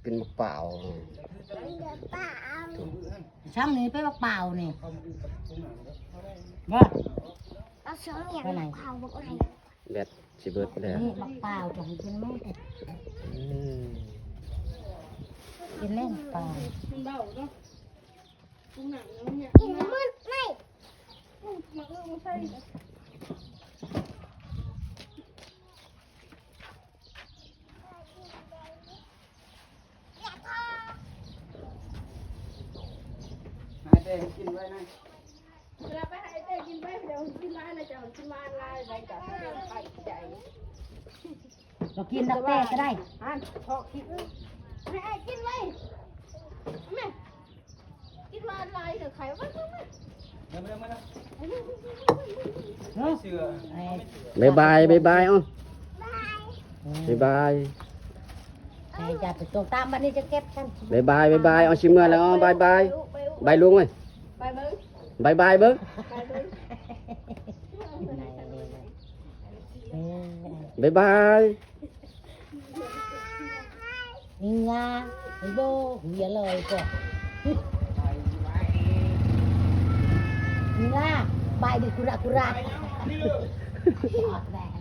กินมะเปล่า ช่างนี้ไปว่าเปล่านี่บ่ เอาสองอย่างเขาบอกอะไร แบตสิเบิดไปแล้ว นี่มะเปล่าจะให้กินไหม อืม กินเล่นเปล่า กินมันไม่ ให้เต้กินไว้นะ เราไปให้เต้กินไปเดี๋ยวกินร้านนะจะกินมาลายอะไรกับไปใจ เรากินดักแต้ก็ได้ ฮันพอคิดให้ไอ้กินไว้แม่กินมาลายกับไข่ว่าแม่ เดี๋ยวมา เนาะ เสือ ไอ้ บายบายบายบายอ้อนบายบาย ไอ้จะไปตรงตามบันนี้จะเก็บกัน บายบายบายบายเอาชิมเมื่อแล้วอ้อนบายบายบายลุงเว้ย ไปเบิ้ง บายบายเบิ้ง ไปเบิ้ง บายบาย นี่งาไอ้โบอย่าเลยก่อนนี่งาใบดิกุระกุระปอดแรง